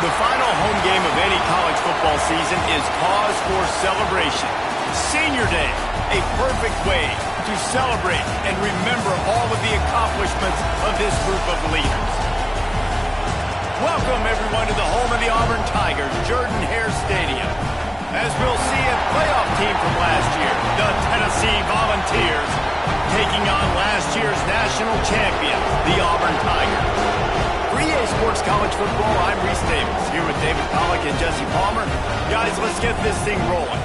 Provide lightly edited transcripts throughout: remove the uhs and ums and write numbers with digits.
The final home game of any college football season is cause for celebration. Senior Day, a perfect way to celebrate and remember all of the accomplishments of this group of leaders. Welcome, everyone, to the home of the Auburn Tigers, Jordan-Hare Stadium. As we'll see a playoff team from last year, the Tennessee Volunteers, taking on last year's national champion, the Auburn Tigers. For EA Sports College Football, I'm Reese Davis, here with David Pollack and Jesse Palmer. Guys, let's get this thing rolling.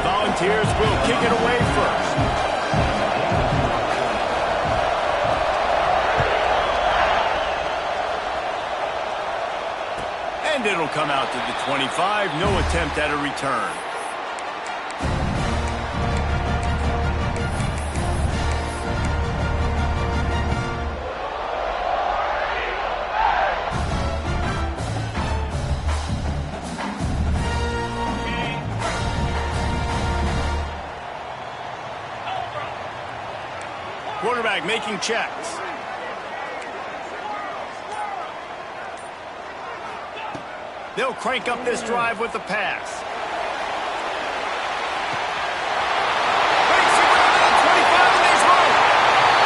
Volunteers will kick it away first. And it'll come out to the 25. No attempt at a return. Quarterback making checks. They'll crank up this drive with the pass.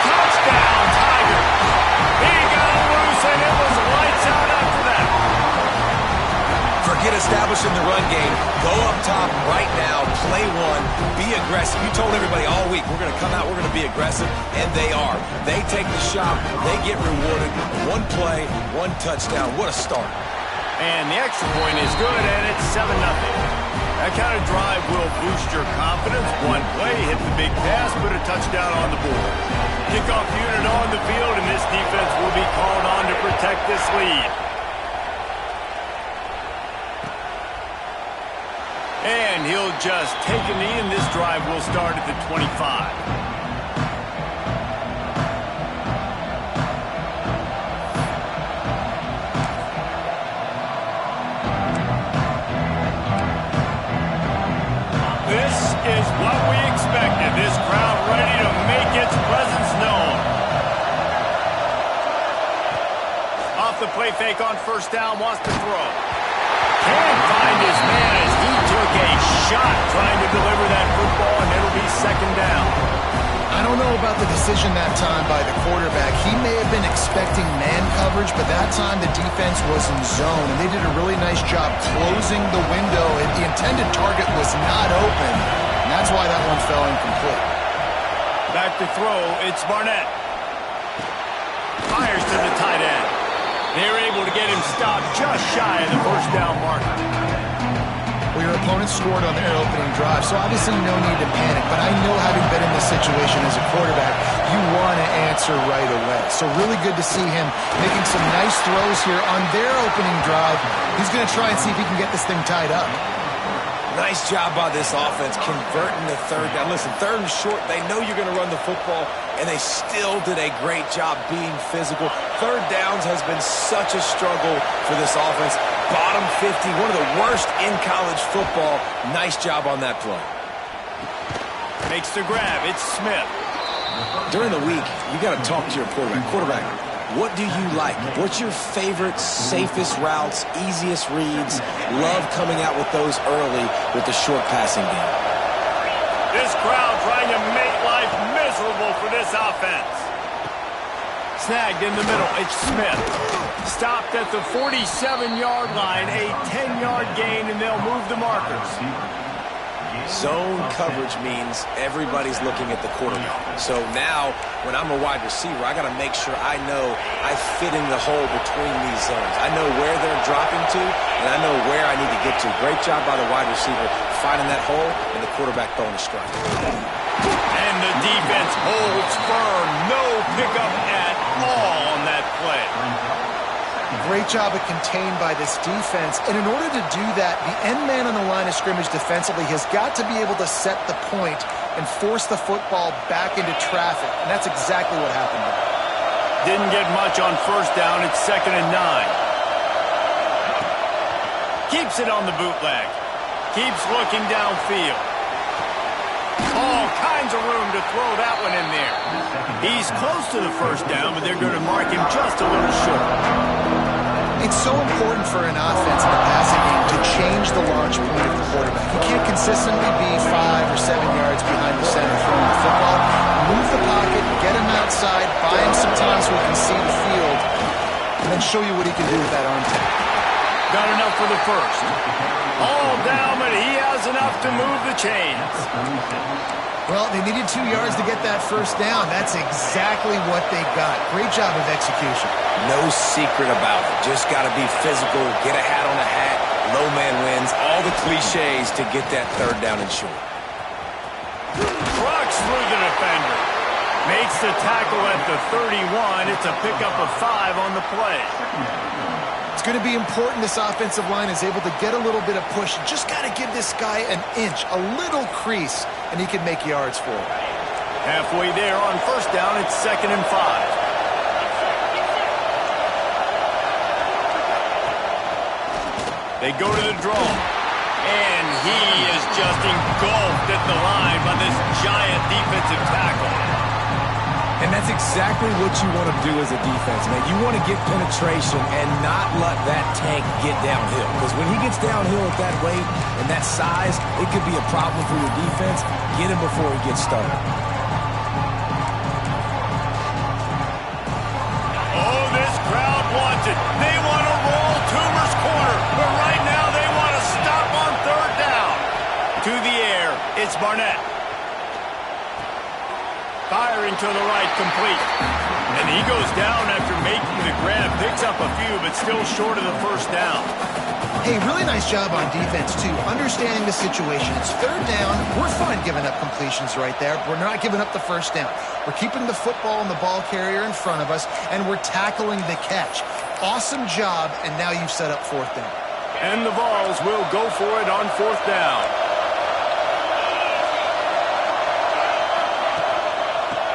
Touchdown, Tigers. He got loose and it was lights out after that. Forget establishing the run game. Go up top right now, play one, be aggressive. You told everybody all week, we're going to come out, we're going to be aggressive, and they are. They take the shot, they get rewarded. One play, one touchdown. What a start. And the extra point is good, and it's 7-0. That kind of drive will boost your confidence. One play, hit the big pass, put a touchdown on the board. Kickoff unit on the field, and this defense will be called on to protect this lead. And he'll just take a knee, and this drive will start at the 25. This is what we expected. This crowd ready to make its presence known. Off the play fake on first down, wants to throw. Can't find his man as he took a shot trying to deliver that football, and it'll be second down. I don't know about the decision that time by the quarterback. He may have been expecting man coverage, but that time the defense was in zone, and they did a really nice job closing the window. The intended target was not open, and that's why that one fell incomplete. Back to throw, it's Barnett. Fires to the tight end. They're able to get him stopped just shy of the first down marker. Well, your opponent scored on their opening drive, so obviously no need to panic. But I know, having been in this situation as a quarterback, you want to answer right away. So really good to see him making some nice throws here on their opening drive. He's going to try and see if he can get this thing tied up. Nice job by this offense converting the third down. Listen, third and short, they know you're going to run the football, and they still did a great job being physical. Third downs has been such a struggle for this offense. Bottom 50, one of the worst in college football. Nice job on that play. Makes the grab. It's Smith. During the week, you got to talk to your quarterback. Quarterback, what do you like? What's your favorite, safest routes, easiest reads? Love coming out with those early with the short passing game. This crowd trying to make life miserable for this offense. Snagged in the middle. It's Smith. Stopped at the 47-yard line. A 10-yard gain, and they'll move the markers. Zone coverage means everybody's looking at the quarterback. So now, when I'm a wide receiver, I got to make sure I know I fit in the hole between these zones. I know where they're dropping to, and I know where I need to get to. Great job by the wide receiver finding that hole, and the quarterback throwing a strike. And the defense holds firm. No pickup at all on that play. great job of contained by this defense. And in order to do that, the end man on the line of scrimmage defensively has got to be able to set the point and force the football back into traffic. And that's exactly what happened there. Didn't get much on first down. It's 2nd and 9. Keeps it on the bootleg. Keeps looking downfield. All kinds of room to throw that one in there. He's close to the first down, but they're going to mark him just a little short. It's so important for an offense in the passing game to change the launch point of the quarterback. You can't consistently be 5 or 7 yards behind the center throwing the football. Move the pocket, get him outside, buy him some time so he can see the field, and then show you what he can do with that arm tag. Got enough for the first. All down, but he has enough to move the chains. Well, they needed 2 yards to get that first down. That's exactly what they got. Great job of execution. No secret about it. Just got to be physical, get a hat on a hat, low man wins, all the cliches to get that third down and short. Trucks through the defender. Makes the tackle at the 31. It's a pickup of 5 on the play. It's going to be important this offensive line is able to get a little bit of push. Just got to give this guy an inch, a little crease, and he can make yards for it. Halfway there on first down, it's 2nd and 5. They go to the draw. And he is just engulfed at the line by this giant defensive tackle. And that's exactly what you want to do as a defense, man. You want to get penetration and not let that tank get downhill. Because when he gets downhill at that weight and that size, it could be a problem for your defense. Get him before he gets started. Oh, this crowd wants it. They want to roll Toomer's corner. But right now they want to stop on third down. To the air, it's Barnett. Firing to the right, complete. And he goes down after making the grab. Picks up a few, but still short of the first down. Hey, really nice job on defense, too. Understanding the situation. It's third down. We're fine giving up completions right there. We're not giving up the first down. We're keeping the football and the ball carrier in front of us, and we're tackling the catch. Awesome job, and now you've set up fourth down. And the Vols will go for it on fourth down.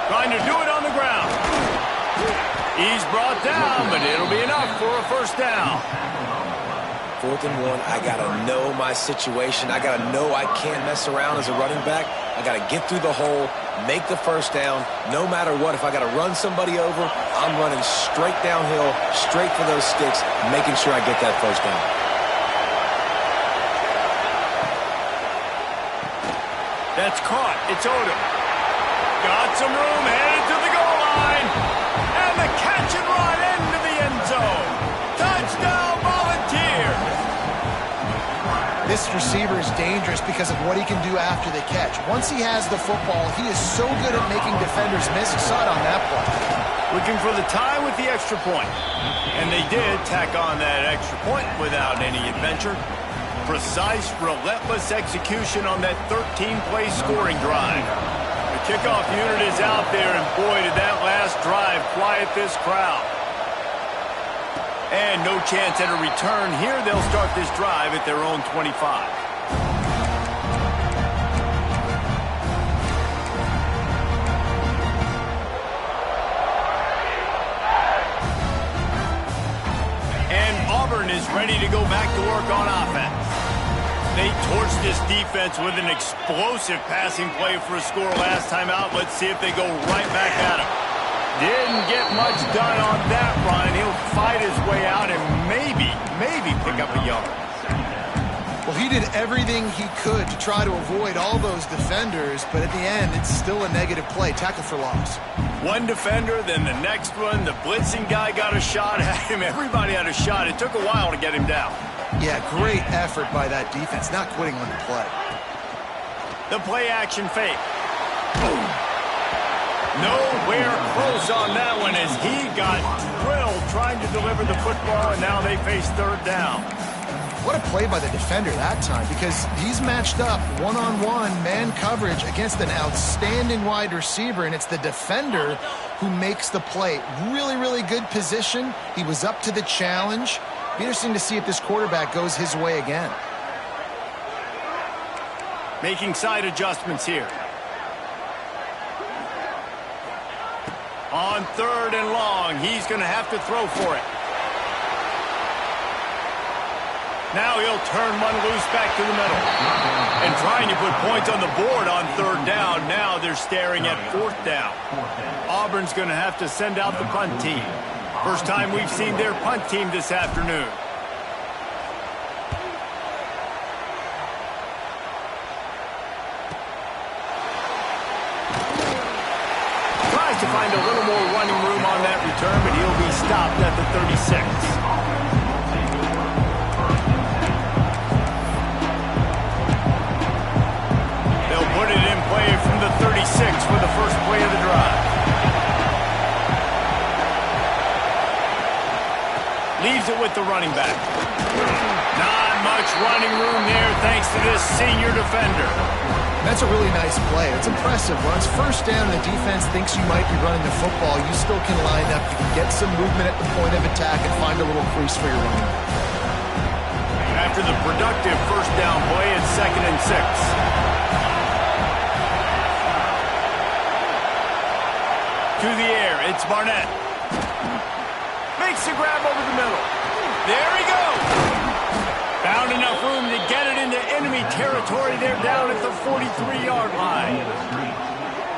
Trying to do it on the ground. He's brought down, but it'll be enough for a first down. 4th and 1, I got to know my situation. I got to know I can't mess around as a running back. I got to get through the hole, make the first down. No matter what, if I got to run somebody over, I'm running straight downhill, straight for those sticks, making sure I get that first down. That's caught. It's Odom. Got some room, headed to the goal line. And the catch and run into the end zone. Touchdown, Volunteers. This receiver is dangerous because of what he can do after the catch. Once he has the football, he is so good at making defenders miss. You saw it on that play. Looking for the tie with the extra point. And they did tack on that extra point without any adventure. Precise, relentless execution on that 13-play scoring drive. The kickoff unit is out there, and boy, did that last drive quiet this crowd. And no chance at a return here. They'll start this drive at their own 25. And Auburn is ready to go back to work on offense. They torched this defense with an explosive passing play for a score last time out. Let's see if they go right back at him. Didn't get much done on that run. He'll fight his way out and maybe pick up a yard. Well, he did everything he could to try to avoid all those defenders, but at the end, it's still a negative play. Tackle for loss. One defender, then the next one. The blitzing guy got a shot at him. Everybody had a shot. It took a while to get him down. Yeah, great effort by that defense, not quitting on the play. The play-action fake. Boom. Nowhere close on that one as he got drilled trying to deliver the football, and now they face third down. What a play by the defender that time, because he's matched up one-on-one man coverage against an outstanding wide receiver, and it's the defender who makes the play. Really, really good position. He was up to the challenge. Be interesting to see if this quarterback goes his way again. Making side adjustments here. On 3rd and long, he's going to have to throw for it. Now he'll turn one loose back to the middle. And trying to put points on the board on 3rd down. Now they're staring at 4th down. Auburn's going to have to send out the punt team. First time we've seen their punt team this afternoon. Tries to find a little more running room on that return, but he'll be stopped at the 36. Put it in play from the 36 for the first play of the drive. Leaves it with the running back. Not much running room there thanks to this senior defender. That's a really nice play. It's impressive. When it's 1st down and the defense thinks you might be running the football, you still can line up, you can get some movement at the point of attack and find a little crease for your running back. After the productive 1st down play, it's 2nd and 6. To the air, it's Barnett. Makes the grab over the middle. There he goes. Found enough room to get it into enemy territory. They're down at the 43-yard line.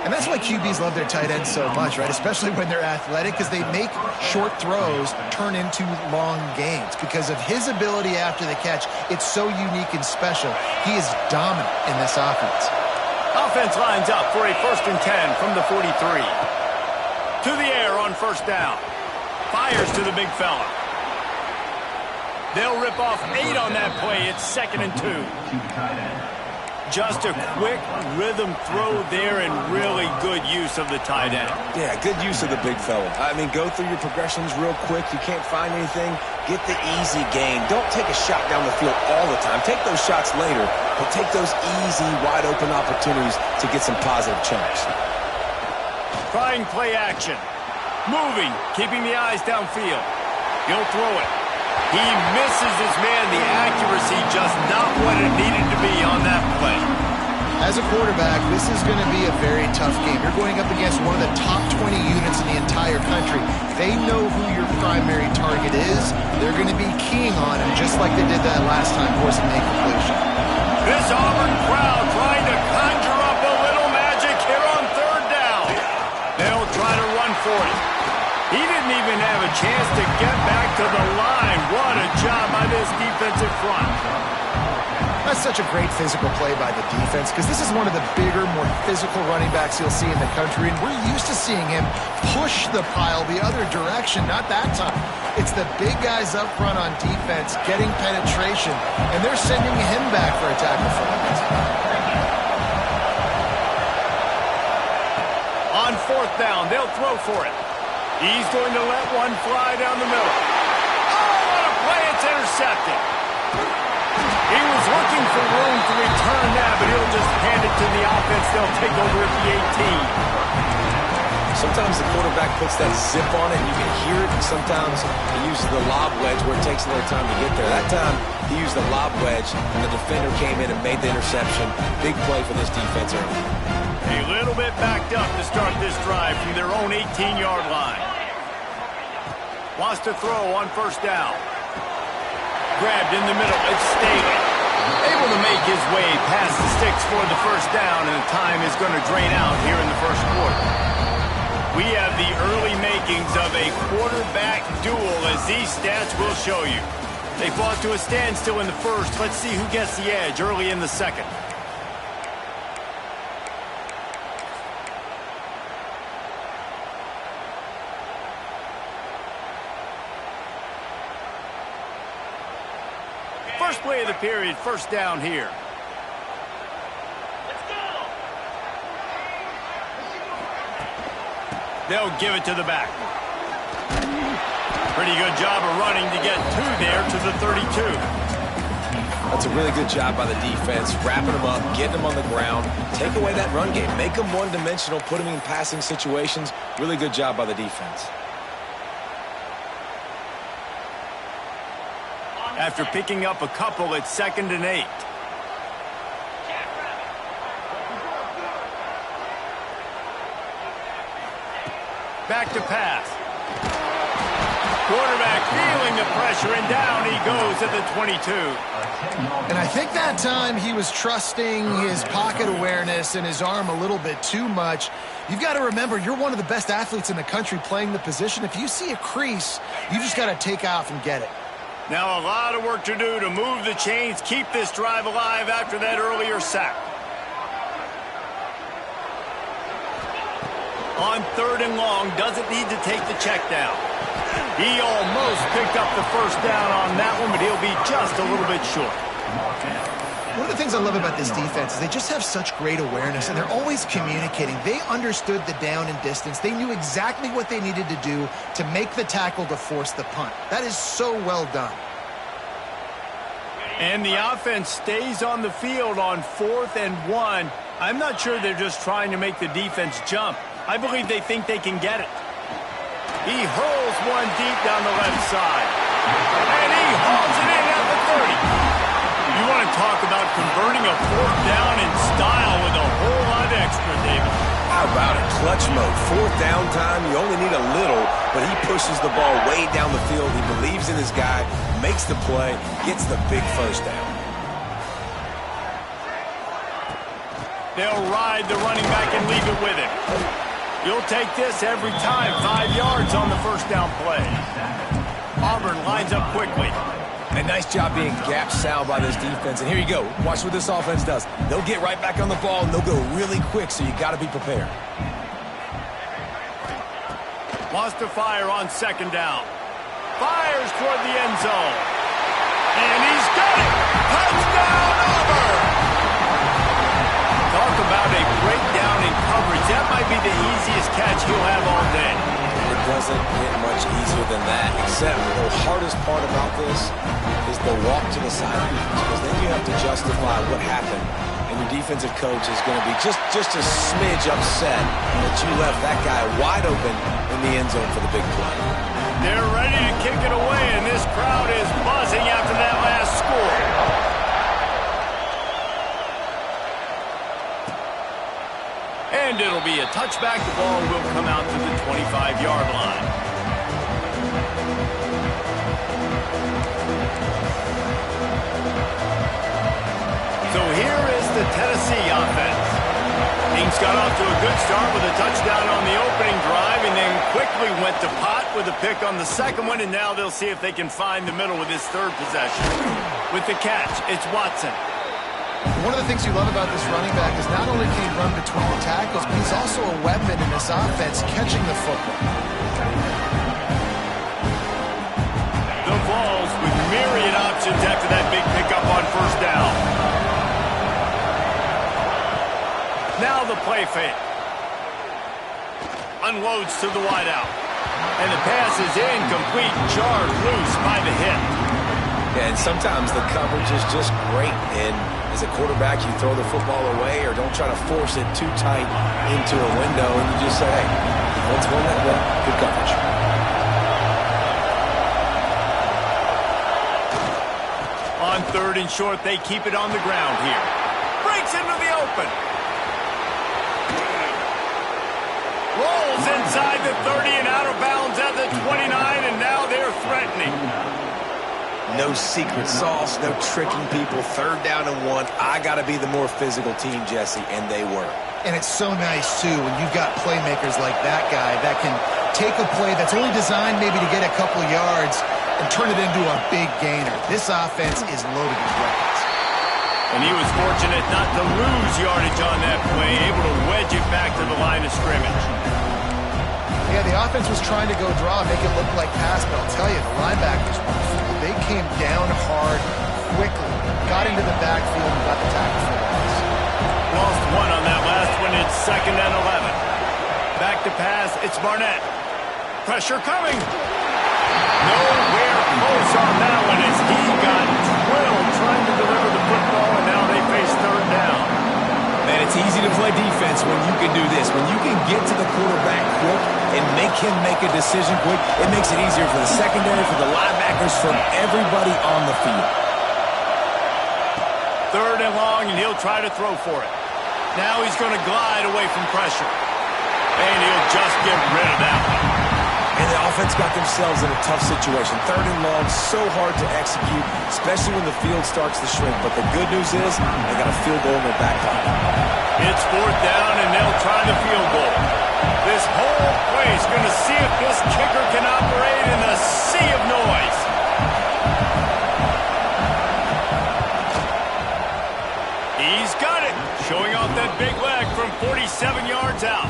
And that's why QBs love their tight ends so much, right? Especially when they're athletic, because they make short throws turn into long gains. Because of his ability after the catch, it's so unique and special. He is dominant in this offense. Offense lines up for a 1st and 10 from the 43. To the air on 1st down. Fires to the big fella. They'll rip off 8 on that play. It's 2nd and 2. Just a quick rhythm throw there and really good use of the tight end. Yeah, good use of the big fella. I mean, go through your progressions real quick. You can't find anything. Get the easy gain. Don't take a shot down the field all the time. Take those shots later, but take those easy, wide-open opportunities to get some positive chunks. Trying play action. Moving, keeping the eyes downfield. He'll throw it. He misses his man. The accuracy just not what it needed to be on that play. As a quarterback, this is going to be a very tough game. You're going up against one of the top 20 units in the entire country. They know who your primary target is. They're going to be keying on him, just like they did that last time, forcing the incompletion. This Auburn crowd trying to conjure up a little magic here on 3rd down. They'll try to run for it. He didn't even have a chance to get back to the line. What a job by this defensive front. That's such a great physical play by the defense, because this is one of the bigger, more physical running backs you'll see in the country, and we're used to seeing him push the pile the other direction. Not that time. It's the big guys up front on defense getting penetration, and they're sending him back for a tackle for it. On 4th down, they'll throw for it. He's going to let one fly down the middle. Oh, what a play. It's intercepted. He was looking for room to return that, but he'll just hand it to the offense. They'll take over at the 18. Sometimes the quarterback puts that zip on it, and you can hear it. And sometimes he uses the lob wedge where it takes a little time to get there. That time, he used the lob wedge, and the defender came in and made the interception. Big play for this defense early. A little bit backed up to start this drive from their own 18-yard line. Wants to throw on 1st down. Grabbed in the middle. It's Staley. Able to make his way past the sticks for the 1st down, and the time is going to drain out here in the 1st quarter. We have the early makings of a quarterback duel, as these stats will show you. They fought to a standstill in the 1st. Let's see who gets the edge early in the 2nd. First play of the period, 1st down here. Let's go. They'll give it to the back. Pretty good job of running to get 2 there to the 32. That's a really good job by the defense, wrapping them up, getting them on the ground, take away that run game, make them one-dimensional, put them in passing situations. Really good job by the defense. After picking up a couple, it's 2nd and 8. Back to pass. Quarterback feeling the pressure, and down he goes at the 22. And I think that time he was trusting his pocket awareness and his arm a little bit too much. You've got to remember, you're one of the best athletes in the country playing the position. If you see a crease, you just got to take off and get it. Now a lot of work to do to move the chains, keep this drive alive after that earlier sack. On 3rd and long, doesn't need to take the check down. He almost picked up the first down on that one, but he'll be just a little bit short. One of the things I love about this defense is they just have such great awareness, and they're always communicating. They understood the down and distance. They knew exactly what they needed to do to make the tackle to force the punt. That is so well done. And the offense stays on the field on 4th and 1. I'm not sure they're just trying to make the defense jump. I believe they think they can get it. He hurls one deep down the left side. And he hauls it in at the 30. You want to talk about converting a 4th down in style with a whole lot extra, David. How about it? Clutch mode. 4th down time, you only need a little, but he pushes the ball way down the field. He believes in his guy, makes the play, gets the big first down. They'll ride the running back and leave it with him. You'll take this every time. 5 yards on the first down play. Auburn lines up quickly. A nice job being gap sound by this defense. And here you go. Watch what this offense does. They'll get right back on the ball, and they'll go really quick, so you got to be prepared. Wants to fire on 2nd down. Fires toward the end zone. And he's got it! Touchdown, Auburn! Talk about a breakdown in coverage. That might be the easiest catch he'll have all day. It doesn't get much easier than that, except the hardest part about this is the walk to the sideline, because then you have to justify what happened, and your defensive coach is going to be just a smidge upset that you left that guy wide open in the end zone for the big play. They're ready to kick it away, and this crowd is buzzing after that last score. And it'll be a touchback. The ball will come out to the 25-yard line. So here is the Tennessee offense. Ings got off to a good start with a touchdown on the opening drive and then quickly went to Pott with a pick on the second one, and now they'll see if they can find the middle with this 3rd possession. With the catch, it's Watson. One of the things you love about this running back is not only can he run between the tackles, but he's also a weapon in this offense catching the football. The Vols with myriad options after that big pickup on 1st down. Now the play fake. Unloads to the wideout. And the pass is incomplete, jarred loose by the hit. Yeah, and sometimes the coverage is just great, and as a quarterback, you throw the football away or don't try to force it too tight into a window, and you just say, hey, let's win that one. Good coverage. On 3rd and short, they keep it on the ground here. Breaks into the open. Rolls inside the 30 and out of bounds at the 29, and now they're threatening. No secret sauce, no tricking people. 3rd down and 1. I got to be the more physical team, Jesse, and they were. And it's so nice, too, when you've got playmakers like that guy that can take a play that's only designed maybe to get a couple yards and turn it into a big gainer. This offense is loaded with weapons. And he was fortunate not to lose yardage on that play, able to wedge it back to the line of scrimmage. Yeah, the offense was trying to go draw, make it look like pass, but I'll tell you, the linebackers were full. They came down hard, quickly, got into the backfield, and got the tackle for loss. Lost one on that last one. It's 2nd and 11. Back to pass. It's Barnett. Pressure coming. Nowhere close on that one as he got drilled trying to deliver make a decision quick. It makes it easier for the secondary, for the linebackers, for everybody on the field. 3rd and long, and he'll try to throw for it. Now he's going to glide away from pressure. And he'll just get rid of that one. And the offense got themselves in a tough situation. 3rd and long, so hard to execute, especially when the field starts to shrink. But the good news is they got a field goal in their back pocket. It's 4th down, and they'll try the field goal. This whole place going to see if this kicker can operate in a sea of noise. He's got it, showing off that big leg from 47 yards out.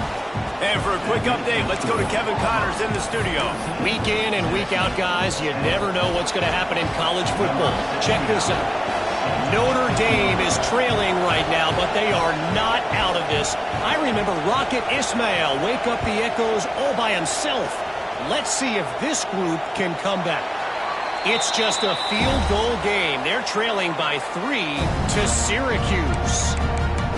And for a quick update, let's go to Kevin Connors in the studio. Week in and week out, guys, you never know what's going to happen in college football. Check this out. Notre Dame is trailing right now, but they are not out of this. I remember Rocket Ismail wake up the echoes all by himself. Let's see if this group can come back. It's just a field goal game. They're trailing by 3 to Syracuse.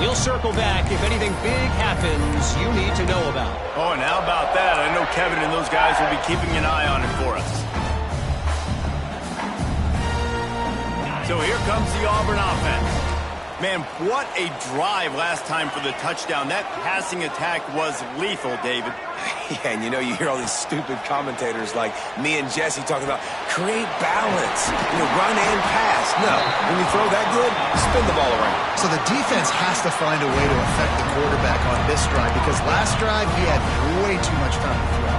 We'll circle back if anything big happens you need to know about. Oh, and how about that? I know Kevin and those guys will be keeping an eye on it for us. So here comes the Auburn offense. Man, what a drive last time for the touchdown. That passing attack was lethal, David. Yeah, and you hear all these stupid commentators like me and Jesse talking about create balance, run and pass. No, when you throw that good, spin the ball around. So the defense has to find a way to affect the quarterback on this drive because last drive he had way too much time to throw.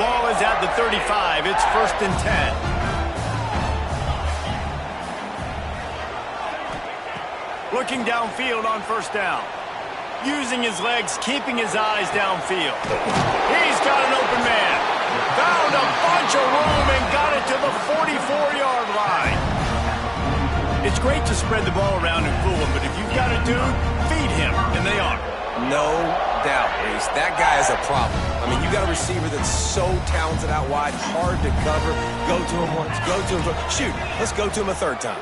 Ball is at the 35. It's 1st and 10. Looking downfield on 1st down. Using his legs, keeping his eyes downfield. He's got an open man. Found a bunch of room and got it to the 44-yard line. It's great to spread the ball around and fool him, but if you've got a dude, feed him, and they are. No doubt, Reese. That guy is a problem. I mean, you got a receiver that's so talented out wide, hard to cover. Go to him once, go to him twice. Shoot, let's go to him a 3rd time.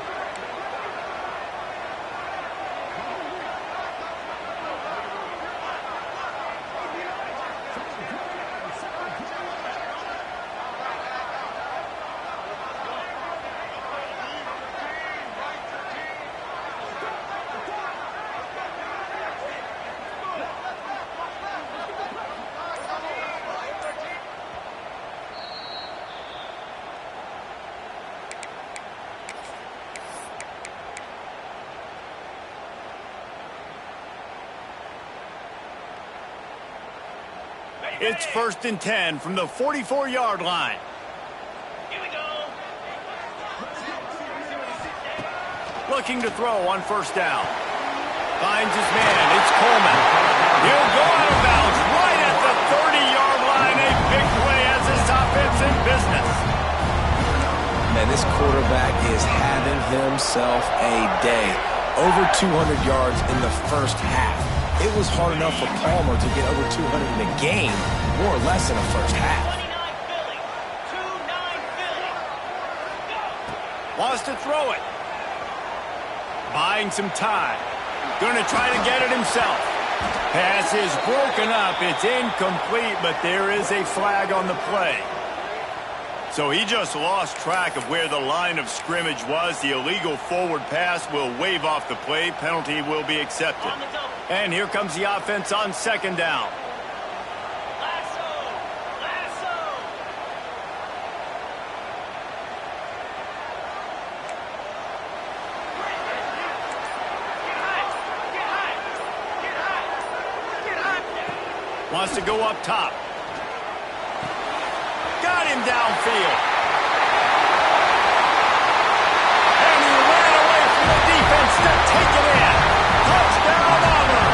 It's 1st and 10 from the 44-yard line. Here we go. Looking to throw on 1st down. Finds his man. It's Coleman. He'll go out of bounds right at the 30-yard line. A big play as this offense in business. Man, this quarterback is having himself a day. Over 200 yards in the 1st half. It was hard enough for Palmer to get over 200 in a game, more or less in the 1st half. 29 Philly. 29 Philly. Wants to throw it. Buying some time. Going to try to get it himself. Pass is broken up. It's incomplete, but there is a flag on the play. So he just lost track of where the line of scrimmage was. The illegal forward pass will wave off the play. Penalty will be accepted. And here comes the offense on 2nd down. Wants to go up top. Got him downfield. And he ran away from the defense to take it in. Touchdown, Auburn.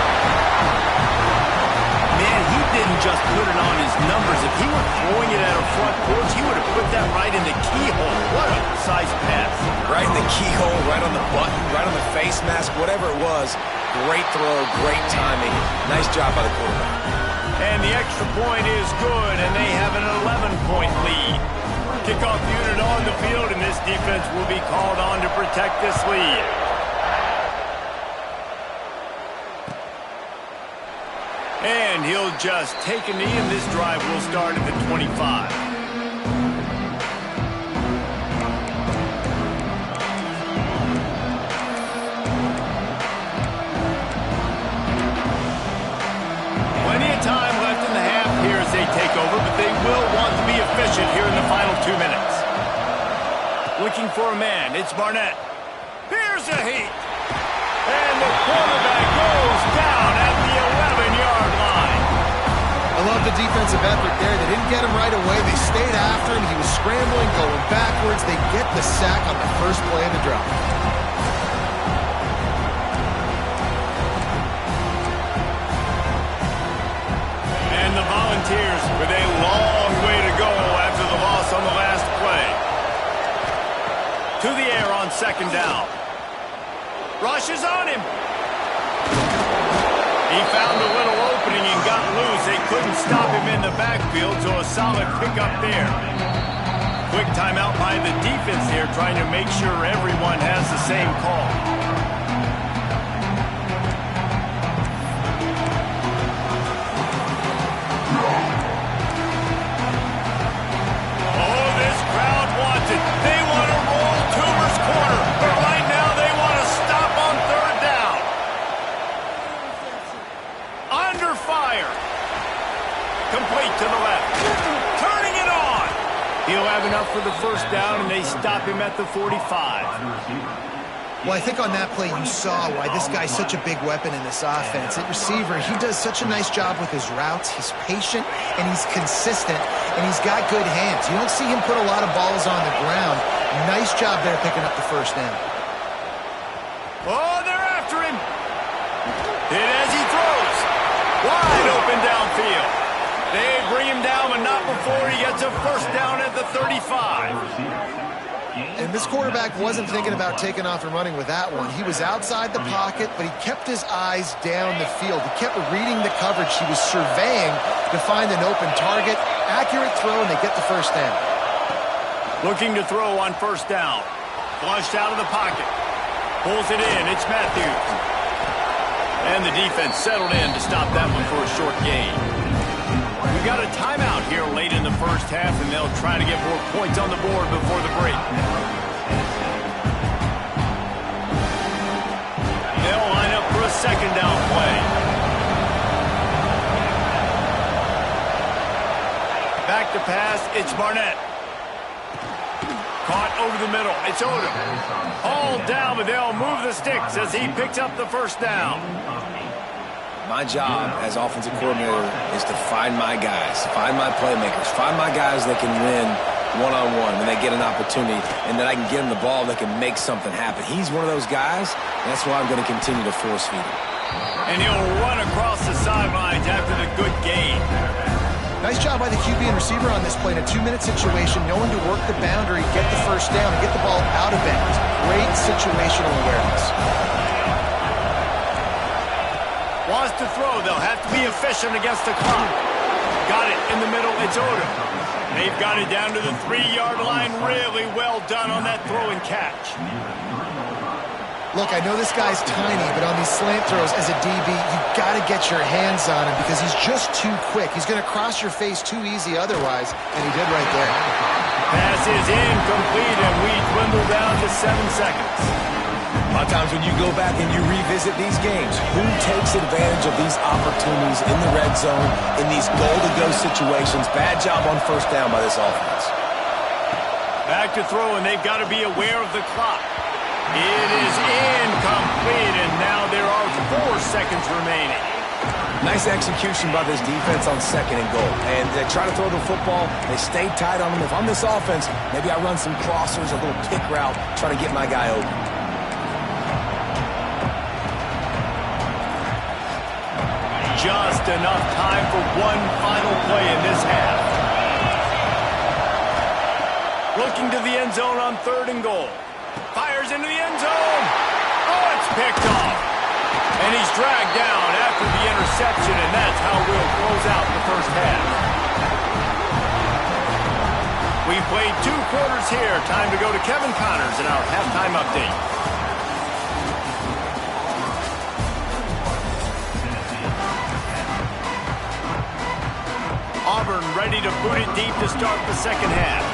Man, he didn't just put it on his numbers. If he were throwing it at a front porch, he would have put that right in the keyhole. What a precise pass. Right in the keyhole, right on the button, right on the face mask, whatever it was. Great throw, great timing. Nice job by the quarterback. And the extra point is good, and they have an 11-point lead. Kickoff unit on the field, and this defense will be called on to protect this lead. And he'll just take a knee, and this drive will start at the 25. Plenty of time left in the half here as they take over, but they will want to be efficient here in the final 2 minutes. Looking for a man, it's Barnett. Here's a heat. And the quarterback goes down at the 11-yard line. I love the defensive effort there. They didn't get him right away. They stayed after him. He was scrambling, going backwards. They get the sack on the first play of the drive. And the Volunteers with a long way to go after the loss on the last play. To the air on second down. Rushes on him. He found a little opening and got loose. They couldn't stop him in the backfield, so a solid pickup there. Quick timeout by the defense here, trying to make sure everyone has the same call. Oh, this crowd wants it. They want to roll Toomer's corner, but right now they want to stop on third down. Under fire. Complete to the left. Turning it on. He'll have enough for the first down, and they stop him at the 45. Well, I think on that play you saw why this guy's such a big weapon in this offense. At receiver, he does such a nice job with his routes. He's patient, and he's consistent, and he's got good hands. You don't see him put a lot of balls on the ground. Nice job there picking up the first down. Oh, they're after him. Hit as he throws. Wide open downfield. They bring him down, but not before he gets a first down at the 35. And this quarterback wasn't thinking about taking off and running with that one. He was outside the pocket, but he kept his eyes down the field. He kept reading the coverage. He was surveying to find an open target. Accurate throw, and they get the first down. Looking to throw on first down. Flushed out of the pocket. Pulls it in. It's Matthews. And the defense settled in to stop that one for a short gain. We've got a timeout here late in the first half, and they'll try to get more points on the board before the break. They'll line up for a second down play. Back to pass, it's Barnett. Caught over the middle, it's Odom. Hauled down, but they'll move the sticks as he picks up the first down. My job as offensive coordinator is to find my guys, find my playmakers, find my guys that can win one-on-one when they get an opportunity, and that I can get them the ball that can make something happen. He's one of those guys, and that's why I'm going to continue to force feed him. And he'll run across the sidelines after the good gain. Nice job by the QB and receiver on this play in a 2-minute situation, knowing to work the boundary, get the first down, and get the ball out of bounds. Great situational awareness. Wants to throw. They'll have to be efficient against the clock. Got it in the middle. It's Odom. They've got it down to the 3-yard line. Really well done on that throw and catch. Look, I know this guy's tiny, but on these slant throws as a DB, you've got to get your hands on him because he's just too quick. He's going to cross your face too easy otherwise, and he did right there. Pass is incomplete, and we dwindle down to 7 seconds. A lot of times when you go back and you revisit these games, who takes advantage of these opportunities in the red zone, in these goal-to-go situations? Bad job on first down by this offense. Back to throw, and they've got to be aware of the clock. It is incomplete, and now there are 4 seconds remaining. Nice execution by this defense on second and goal. And they try to throw the football. They stay tight on them. If I'm this offense, maybe I run some crossers, a little pick route, try to get my guy open. Just enough time for one final play in this half. Looking to the end zone on 3rd and goal. Fires into the end zone. Oh, it's picked off. And he's dragged down after the interception, and that's how we'll close out the first half. We've played 2 quarters here. Time to go to Kevin Connors in our halftime update. to boot it deep to start the second half.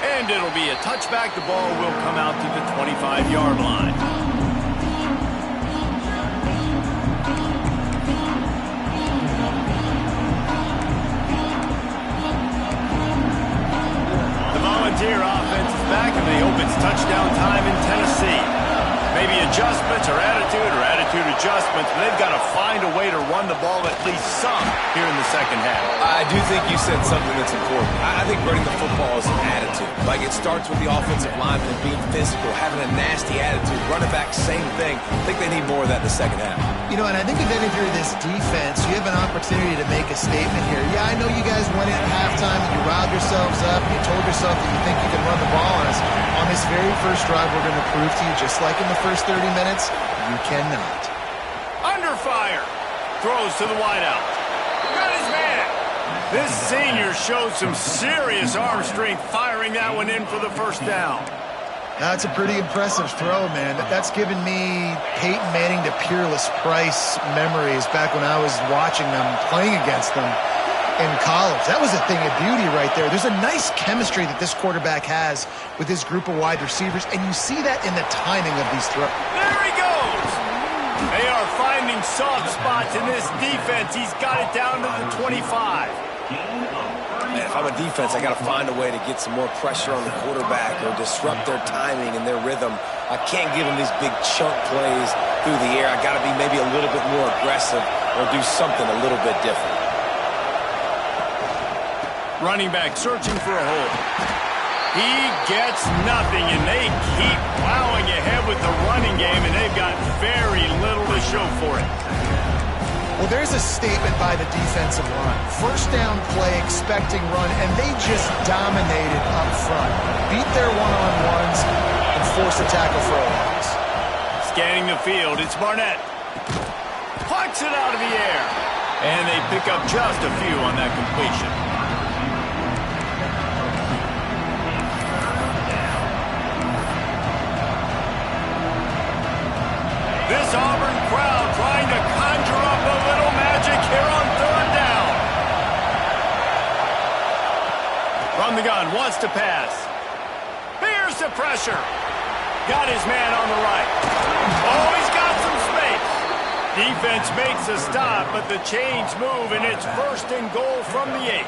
And it'll be a touchback. The ball will come out to the 25-yard line. The Volunteer offense is back, and they hope it's touchdown time in Tennessee. Maybe adjustments or attitude adjustments, but they've got to find a way to run the ball at least some here in the second half. I do think you said something that's important. I think running the football is an attitude. Like, it starts with the offensive lineman and being physical, having a nasty attitude. Running back, same thing. I think they need more of that in the second half. You know, and I think if you're this defense, you have an opportunity to make a statement here. Yeah, I know you guys went in at halftime and you riled yourselves up and you told yourself that you think you can run the ball on us. On this very first drive, we're going to prove to you, just like in the first 30 minutes, you cannot. Under fire. Throws to the wideout. Got his man. This senior showed some serious arm strength firing that one in for the first down. That's a pretty impressive throw, man. That's given me Peyton Manning to Peerless Price memories back when I was watching them, playing against them in college. That was a thing of beauty right there. There's a nice chemistry that this quarterback has with his group of wide receivers, and you see that in the timing of these throws. There he goes. They are finding soft spots in this defense. He's got it down to the 25. Man, if I'm a defense, I got to find a way to get some more pressure on the quarterback or disrupt their timing and their rhythm. I can't give them these big chunk plays through the air. I got to be maybe a little bit more aggressive or do something a little bit different. Running back searching for a hole. He gets nothing, and they keep plowing ahead with the running game, and they've got very little to show for it. Well, there's a statement by the defensive line. First down play, expecting run, and they just dominated up front. Beat their one-on-ones and forced a tackle for a loss. Scanning the field, it's Barnett. Plucks it out of the air. And they pick up just a few on that completion. This Auburn crowd trying to conjure up a little magic here on third down. From the gun, wants to pass. Here's the pressure. Got his man on the right. Oh, he's got some space. Defense makes a stop, but the chains move, and it's first and goal from the 8.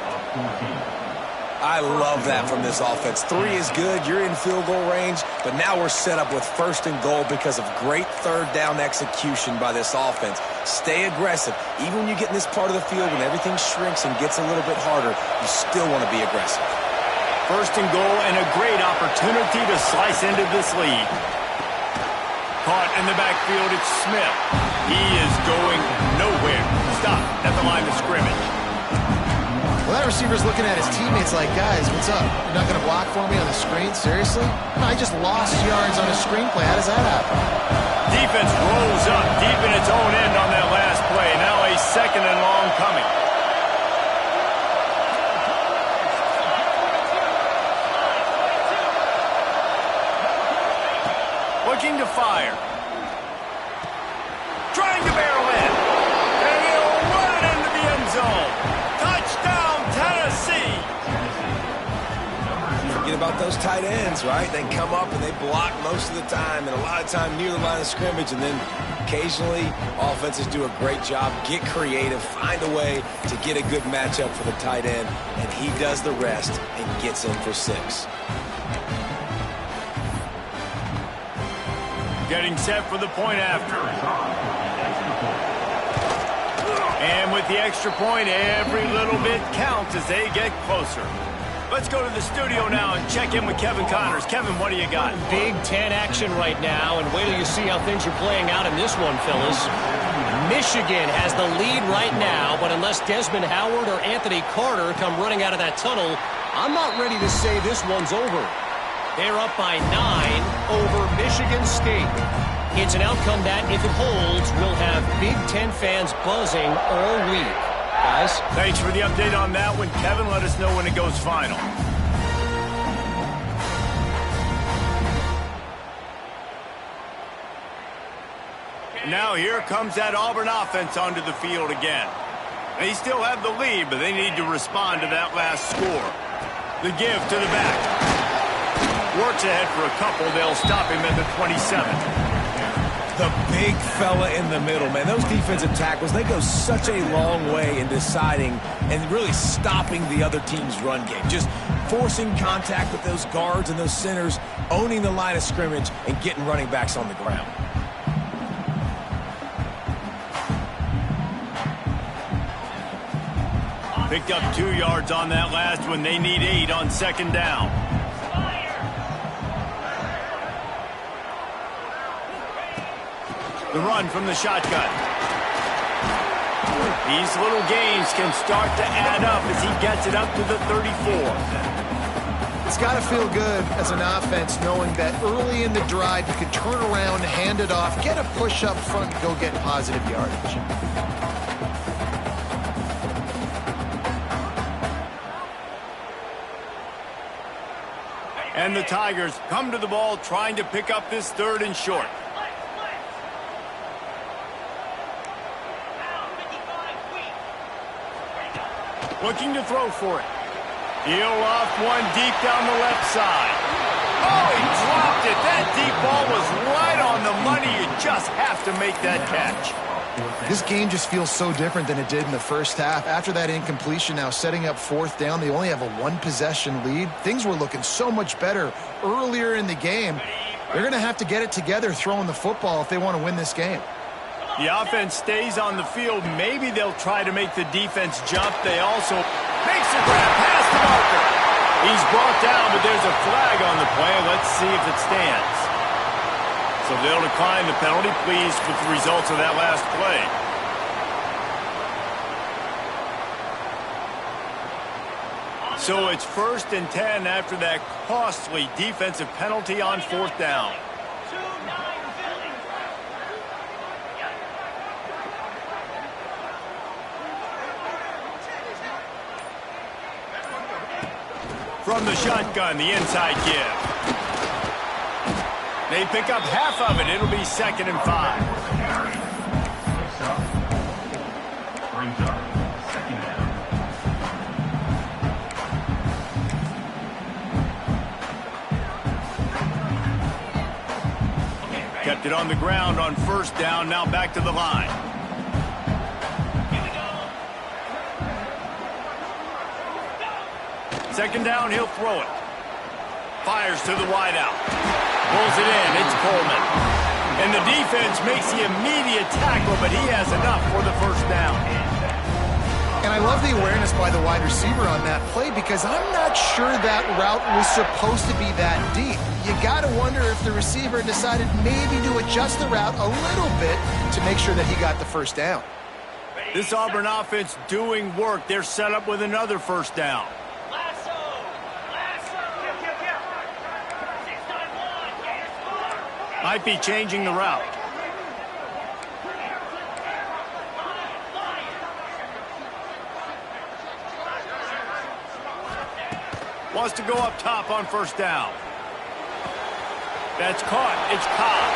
I love that from this offense. 3 is good. You're in field goal range, but now we're set up with first and goal because of great third down execution by this offense. Stay aggressive. Even when you get in this part of the field, when everything shrinks and gets a little bit harder, you still want to be aggressive. First and goal and a great opportunity to slice into this lead. Caught in the backfield, it's Smith. He is going nowhere. Stop at the line of scrimmage. Well, that receiver's looking at his teammates like, guys, what's up? You're not going to block for me on the screen? Seriously? I just lost yards on a screenplay. How does that happen? Defense rolls up deep in its own end on that last play. Now a second and long coming. Looking to fire. Trying to barrel in. And he'll run it into the end zone. Touchdown, Tennessee. Forget about those tight ends, right? They come up and they block most of the time, and a lot of time near the line of scrimmage, and then occasionally offenses do a great job, get creative, find a way to get a good matchup for the tight end, and he does the rest and gets in for 6. Getting set for the point after. And with the extra point, every little bit counts as they get closer. Let's go to the studio now and check in with Kevin Connors. Kevin, what do you got? Big Ten action right now, and wait till you see how things are playing out in this one, fellas. Michigan has the lead right now, but unless Desmond Howard or Anthony Carter come running out of that tunnel, I'm not ready to say this one's over. They're up by 9 over Michigan State. It's an outcome that, if it holds, will have Big Ten fans buzzing all week. Guys? Thanks for the update on that one, Kevin. Let us know when it goes final. Now here comes that Auburn offense onto the field again. They still have the lead, but they need to respond to that last score. The give to the back. Works ahead for a couple. They'll stop him at the 27. The big fella in the middle, man. Those defensive tackles, they go such a long way in deciding and really stopping the other team's run game. Just forcing contact with those guards and those centers, owning the line of scrimmage, and getting running backs on the ground. Picked up 2 yards on that last one. They need 8 on second down. The run from the shotgun. These little gains can start to add up as he gets it up to the 34. It's got to feel good as an offense knowing that early in the drive you can turn around, hand it off, get a push up front, and go get positive yardage. And the Tigers come to the ball trying to pick up this 3rd and short. Looking to throw for it. He'll off one deep down the left side. Oh, he dropped it. That deep ball was right on the money. You just have to make that catch. This game just feels so different than it did in the first half. After that incompletion, now setting up 4th down, they only have a 1-possession lead. Things were looking so much better earlier in the game. They're going to have to get it together throwing the football if they want to win this game. The offense stays on the field. Maybe they'll try to make the defense jump. They also makes a grab past the marker. He's brought down, but there's a flag on the play. Let's see if it stands. So they'll decline the penalty. Pleased with the results of that last play. So it's 1st and 10 after that costly defensive penalty on 4th down. From the shotgun, the inside give. They pick up half of it. It'll be 2nd and 5. Kept it on the ground on 1st down. Now back to the line. Second down, he'll throw it. Fires to the wideout. Pulls it in. It's Coleman. And the defense makes the immediate tackle, but he has enough for the 1st down. And I love the awareness by the wide receiver on that play because I'm not sure that route was supposed to be that deep. You got to wonder if the receiver decided maybe to adjust the route a little bit to make sure that he got the 1st down. This Auburn offense doing work. They're set up with another 1st down. Might be changing the route. Wants to go up top on 1st down. That's caught. It's Cobb.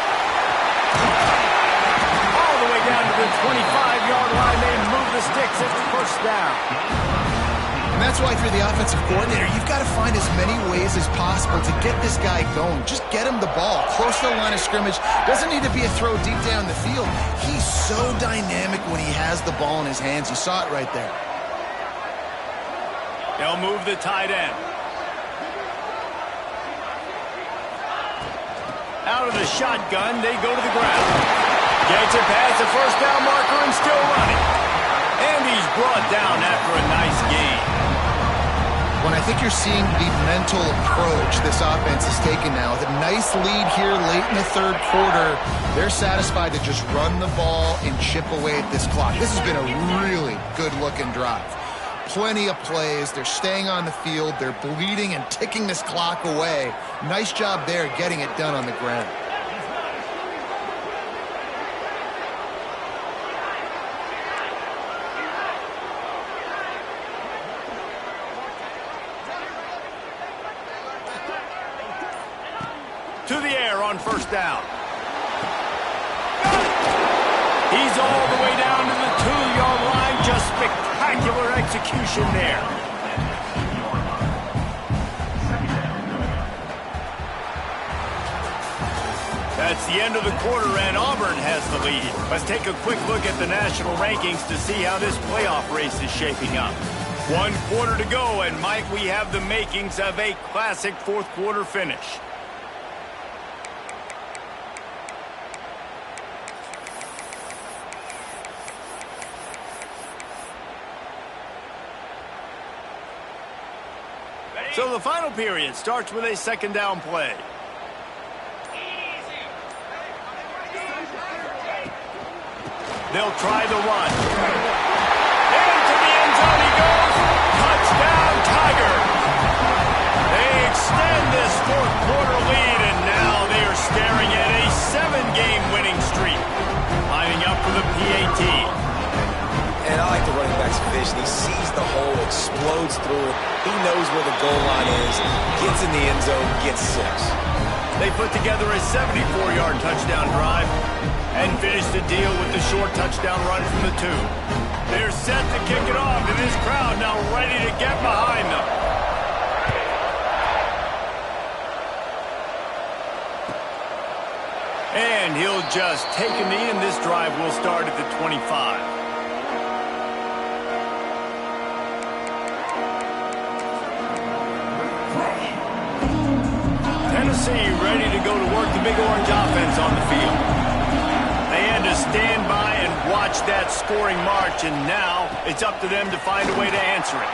All the way down to the 25-yard line. They move the sticks. It's 1st down. And that's why if you're the offensive coordinator, you've got to find as many ways as possible to get this guy going. Just get him the ball close to the line of scrimmage. Doesn't need to be a throw deep down the field. He's so dynamic when he has the ball in his hands. You saw it right there. They'll move the tight end. Out of the shotgun, they go to the ground. Gets it past the 1st down marker and still running. And he's brought down after a nice gain. When I think you're seeing the mental approach this offense is taking now, with a nice lead here late in the 3rd quarter, they're satisfied to just run the ball and chip away at this clock. This has been a really good-looking drive. Plenty of plays. They're staying on the field. They're bleeding and ticking this clock away. Nice job there getting it done on the ground. To the air on 1st down. He's all the way down to the 2-yard line. Just spectacular execution there. That's the end of the quarter, and Auburn has the lead. Let's take a quick look at the national rankings to see how this playoff race is shaping up. 1 quarter to go, and might we have the makings of a classic fourth quarter finish. So the final period starts with a second down play. They'll try the run. Into the end zone he goes. Touchdown, Tiger. They extend this fourth quarter lead, and now they are staring at a 7-game winning streak. Lining up for the PAT. And I like the running back's vision. He sees the hole, explodes through it. He knows where the goal line is, gets in the end zone, gets 6. They put together a 74-yard touchdown drive and finish the deal with the short touchdown run from the 2. They're set to kick it off, and this crowd now ready to get behind them. And he'll just take a knee, and this drive will start at the 25. Tennessee ready to go to work the Big Orange offense on the field. They had to stand by and watch that scoring march, and now it's up to them to find a way to answer it.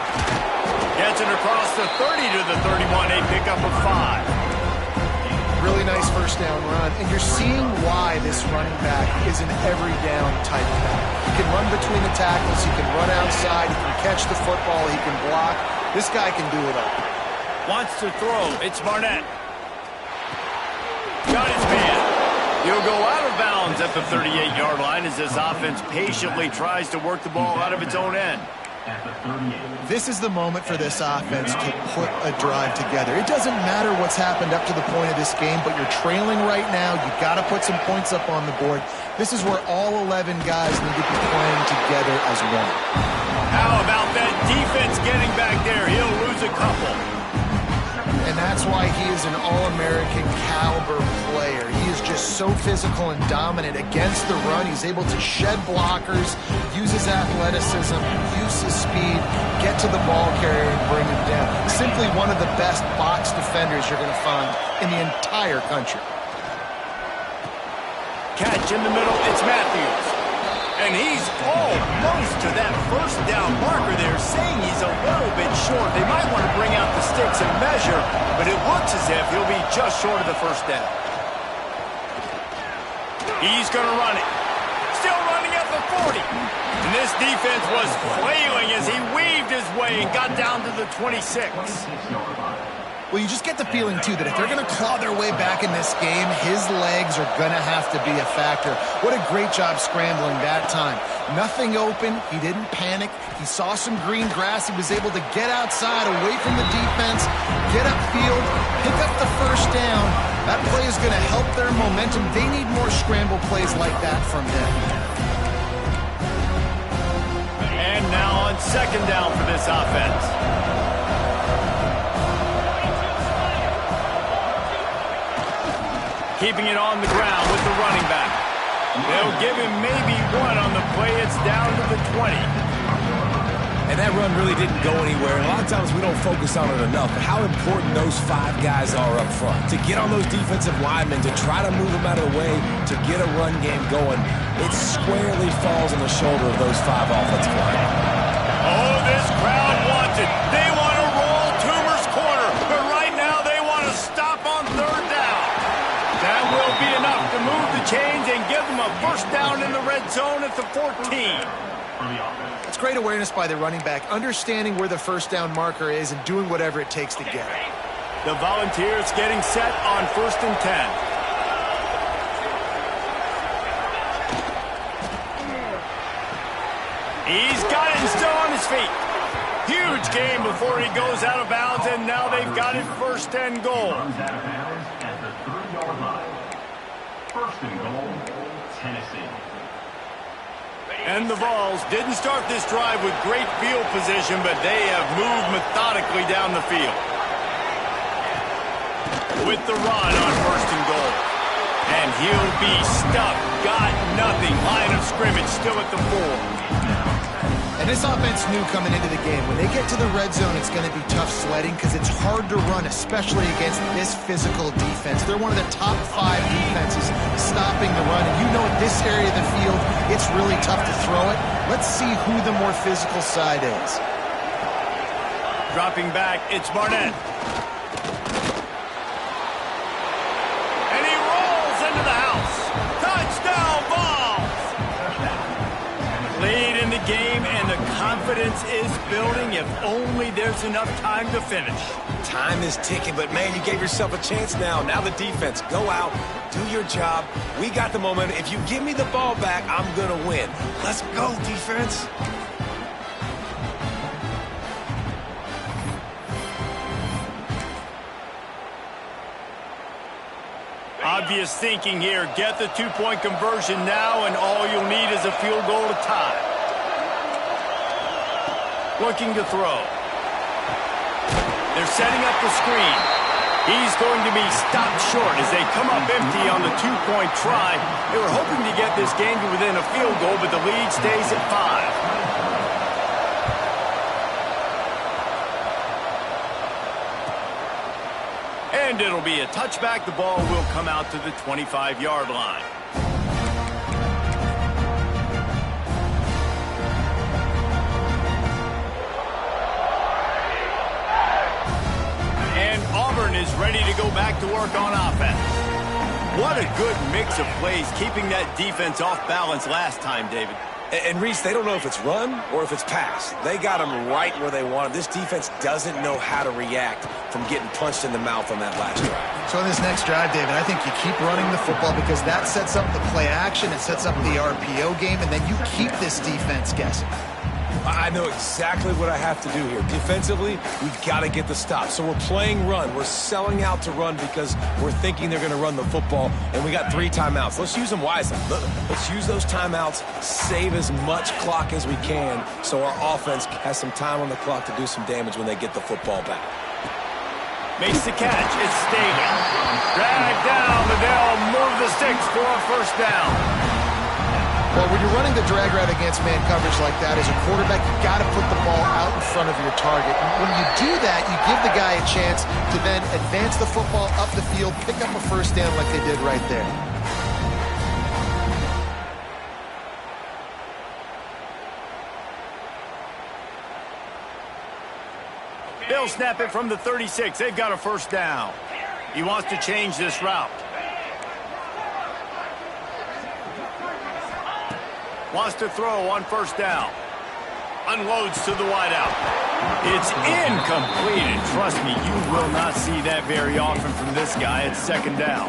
Gets it across the 30 to the 31, a pickup of 5. Really nice first down run, and you're seeing why this running back is an every down type guy. He can run between the tackles, he can run outside, he can catch the football, he can block. This guy can do it all. Wants to throw. It's Barnett. Got his man. He'll go out of bounds at the 38-yard line as this offense patiently tries to work the ball out of its own end. This is the moment for this offense to put a drive together. It doesn't matter what's happened up to the point of this game, but you're trailing right now. You've got to put some points up on the board. This is where all 11 guys need to be playing together as one. How about that defense getting back there? He'll lose a couple. And that's why he is an All-American caliber player. He is just so physical and dominant against the run. He's able to shed blockers, use his athleticism, use his speed, get to the ball carrier and bring him down. Simply one of the best box defenders you're going to find in the entire country. Catch in the middle, it's Matthews. And he's almost to that first down marker there, saying he's a little bit short. They might want to bring out the sticks and measure, but it looks as if he'll be just short of the first down. He's going to run it. Still running at the 40. And this defense was flailing as he weaved his way and got down to the 26. Well, you just get the feeling, too, that if they're going to claw their way back in this game, his legs are going to have to be a factor. What a great job scrambling that time. Nothing open. He didn't panic. He saw some green grass. He was able to get outside, away from the defense, get upfield, pick up the first down. That play is going to help their momentum. They need more scramble plays like that from him. And now on second down for this offense. Keeping it on the ground with the running back. They'll give him maybe one on the play. It's down to the 20. And that run really didn't go anywhere. And a lot of times we don't focus on it enough, but how important those 5 guys are up front. To get on those defensive linemen, to try to move them out of the way, to get a run game going, it squarely falls on the shoulder of those 5 offensive linemen. Oh, this crowd wants it. They want to roll Toomer's corner, but right now they want to stop on third down. That will be enough to move the chains and give them a first down in the red zone at the 14. It's great awareness by the running back, understanding where the first down marker is and doing whatever it takes to get it. The Volunteers getting set on 1st and 10. He's got it and still on his feet. Huge game before he goes out of bounds, and now they've got it 1st and goal. At the 3-yard line. 1st and goal, Tennessee. And the Vols didn't start this drive with great field position, but they have moved methodically down the field. With the run on 1st and goal. And he'll be stuffed. Got nothing. Line of scrimmage still at the 4. And this offense knew coming into the game, when they get to the red zone, it's going to be tough sledding because it's hard to run, especially against this physical defense. They're one of the top 5 defenses stopping the run. And you know in this area of the field, it's really tough to throw it. Let's see who the more physical side is. Dropping back, it's Barnett. And he rolls into the house. Touchdown, Vols! Lead in the game, and the confidence is building if only there's enough time to finish. Time is ticking, but man, you gave yourself a chance now. Now the defense, go out, do your job. We got the momentum. If you give me the ball back, I'm going to win. Let's go, defense. Obvious thinking here. Get the 2-point conversion now, and all you'll need is a field goal to tie. Looking to throw. They're setting up the screen. He's going to be stopped short as they come up empty on the 2-point try. They were hoping to get this game to within a field goal, but the lead stays at 5. And it'll be a touchback. The ball will come out to the 25-yard line. And Auburn is ready to go back to work on offense. What a good mix of plays, keeping that defense off balance last time, David. And Reese, they don't know if it's run or if it's pass. They got them right where they want them. This defense doesn't know how to react from getting punched in the mouth on that last drive. So in this next drive, David, I think you keep running the football because that sets up the play action, it sets up the RPO game, and then you keep this defense guessing. I know exactly what I have to do here. Defensively, we've got to get the stop. So we're playing run. We're selling out to run because we're thinking they're going to run the football, and we got 3 timeouts. Let's use them wisely. Let's use those timeouts, save as much clock as we can so our offense has some time on the clock to do some damage when they get the football back. Makes the catch. It's Staley. Drag down. Liddell move the sticks for a 1st down. Well, when you're running the drag route against man coverage like that, as a quarterback, you've got to put the ball out in front of your target. And when you do that, you give the guy a chance to then advance the football up the field, pick up a 1st down like they did right there. They'll snap it from the 36. They've got a 1st down. He wants to change this route. Wants to throw on 1st down. Unloads to the wideout. It's incomplete, and trust me, you will not see that very often from this guy at 2nd down.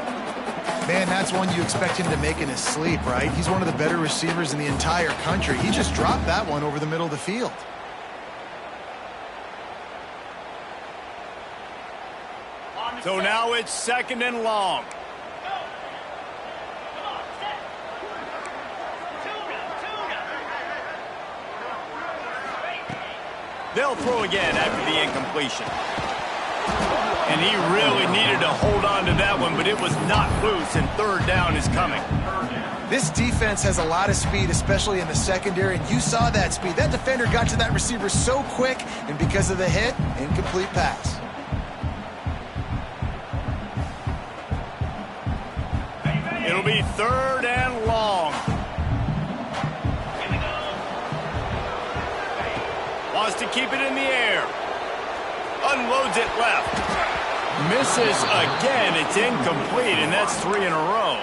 Man, that's one you expect him to make in his sleep, right? He's one of the better receivers in the entire country. He just dropped that one over the middle of the field. So now it's 2nd and long. They'll throw again after the incompletion. And he really needed to hold on to that one, but it was not loose, and 3rd down is coming. This defense has a lot of speed, especially in the secondary, and you saw that speed. That defender got to that receiver so quick, and because of the hit, incomplete pass. It'll be 3rd and long. Wants to keep it in the air. Unloads it left. Misses again. It's incomplete, and that's 3 in a row.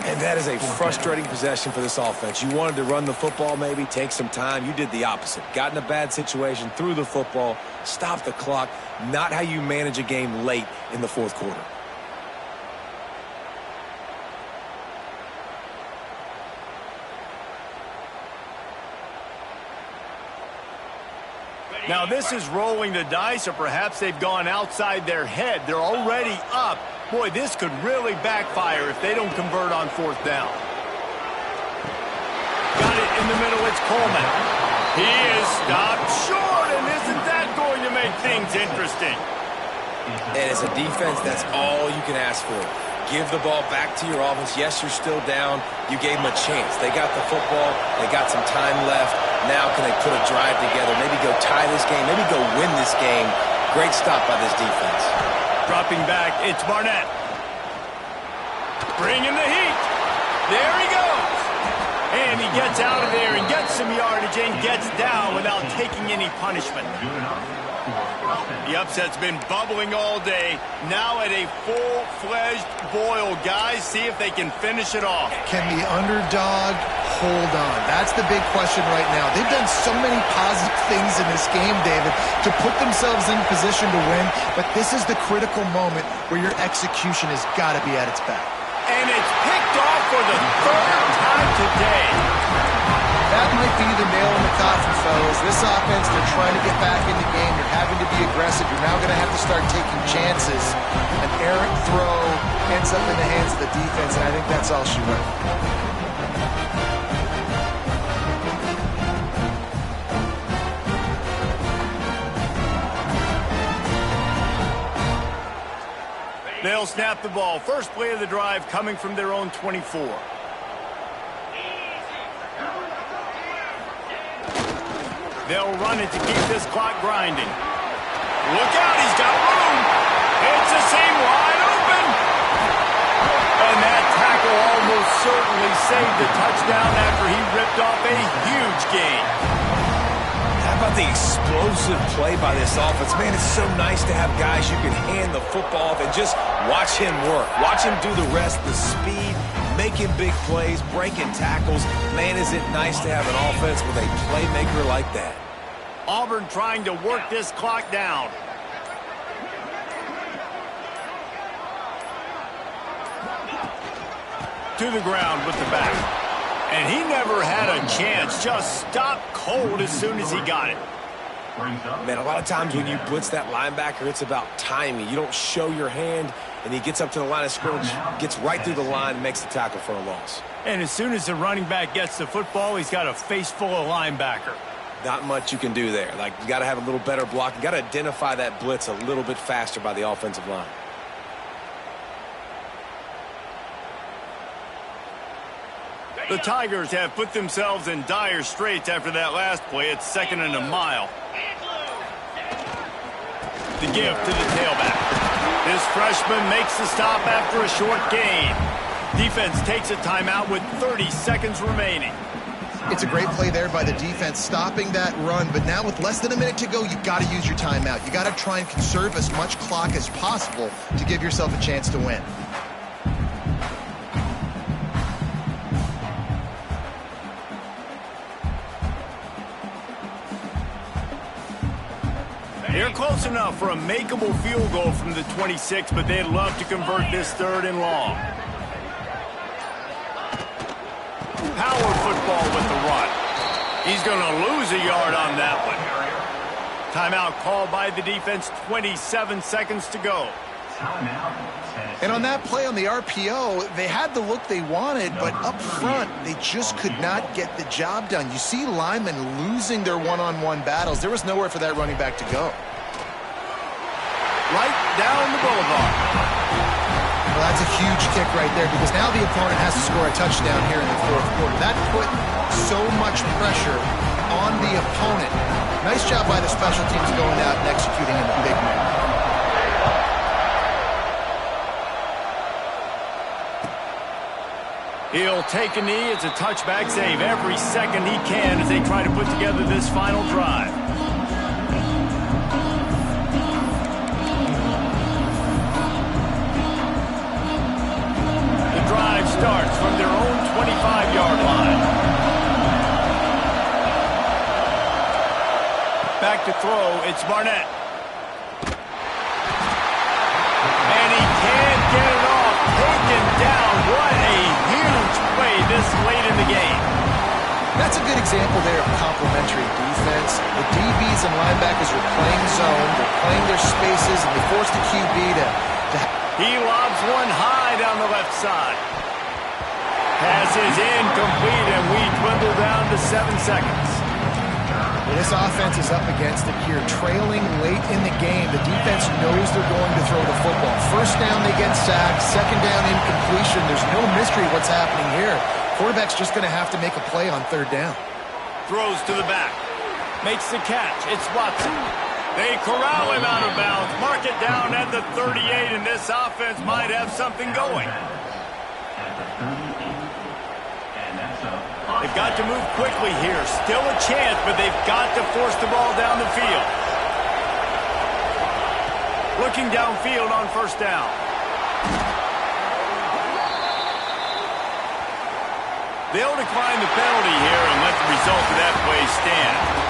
And that is a frustrating possession for this offense. You wanted to run the football, maybe take some time. You did the opposite. Got in a bad situation, threw the football, stopped the clock. Not how you manage a game late in the 4th quarter. Now this is rolling the dice, or perhaps they've gone outside their head. They're already up. Boy, this could really backfire if they don't convert on 4th down. Got it In the middle, it's Coleman. He is stopped short, and isn't that going to make things interesting? And as a defense, that's all you can ask for. Give the ball back to your offense. Yes, you're still down. You gave them a chance. They got the football. They got some time left. Now can they put a drive together? Maybe go tie this game. Maybe go win this game. Great stop by this defense. Dropping back, it's Barnett. Bringing the heat. There he goes. And he gets out of there and gets some yardage and gets down without taking any punishment. The upset's been bubbling all day. Now at a full-fledged boil. Guys, see if they can finish it off. Can the underdog hold on? That's the big question right now. They've done so many positive things in this game, David, to put themselves in position to win, but this is the critical moment where your execution has got to be at its best. And it's picked off for the third time today. That might be the nail in the coffin, fellas. This offense, they're trying to get back in the game. They're having to be aggressive. You're now going to have to start taking chances. An errant throw ends up in the hands of the defense, and I think that's all she wrote. They'll snap the ball. First play of the drive coming from their own 24. They'll run it to keep this clock grinding. Look out, he's got room. It's the seam wide open. And that tackle almost certainly saved the touchdown after he ripped off a huge gain. How about the explosive play by this offense? Man, it's so nice to have guys you can hand the football off and just watch him work. Watch him do the rest, the speed, making big plays, breaking tackles. Man, is it nice to have an offense with a playmaker like that. Auburn trying to work this clock down. To the ground with the back. And he never had a chance. Just stopped cold as soon as he got it. Man, a lot of times when you blitz that linebacker, it's about timing. You don't show your hand, and he gets up to the line of scrimmage, gets right through the line, and makes the tackle for a loss. And as soon as the running back gets the football, he's got a face full of linebacker. Not much you can do there. Like, you got to have a little better block. You got to identify that blitz a little bit faster by the offensive line. The Tigers have put themselves in dire straits after that last play. It's 2nd and a mile. The give to the tailback. This freshman makes the stop after a short gain. Defense takes a timeout with 30 seconds remaining. It's a great play there by the defense, stopping that run. But now with less than a minute to go, you've got to use your timeout. You got to try and conserve as much clock as possible to give yourself a chance to win. They're close enough for a makeable field goal from the 26, but they'd love to convert this 3rd and long. Power football with the run. He's going to lose a yard on that one. Timeout called by the defense, 27 seconds to go. And on that play on the RPO, they had the look they wanted, but up front, they just could not get the job done. You see linemen losing their one-on-one battles. There was nowhere for that running back to go. Right down the boulevard. Well, that's a huge kick right there because now the opponent has to score a touchdown here in the 4th quarter. That put so much pressure on the opponent. Nice job by the special teams going out and executing in the big man. He'll take a knee. It's a touchback save every second he can as they try to put together this final drive. The drive starts from their own 25-yard line. Back to throw. It's Barnett. And he can't get it off. Taken down. What a huge play this late in the game. That's a good example there of complementary defense. The DBs and linebackers are playing zone, they're playing their spaces, and they force the QB to... He lobs one high down the left side. Pass is incomplete, and we dwindle down to 7 seconds. Well, this offense is up against it here. Trailing late in the game, the defense knows they're going to throw the football. First down, they get sacked. Second down, incompletion. There's no mystery what's happening here. Quarterback's just going to have to make a play on third down. Throws to the back. Makes the catch. It's Watson. They corral him out of bounds. Mark it down at the 38, and this offense might have something going. They've got to move quickly here. Still a chance, but they've got to force the ball down the field. Looking downfield on first down. They'll decline the penalty here and let the result of that play stand.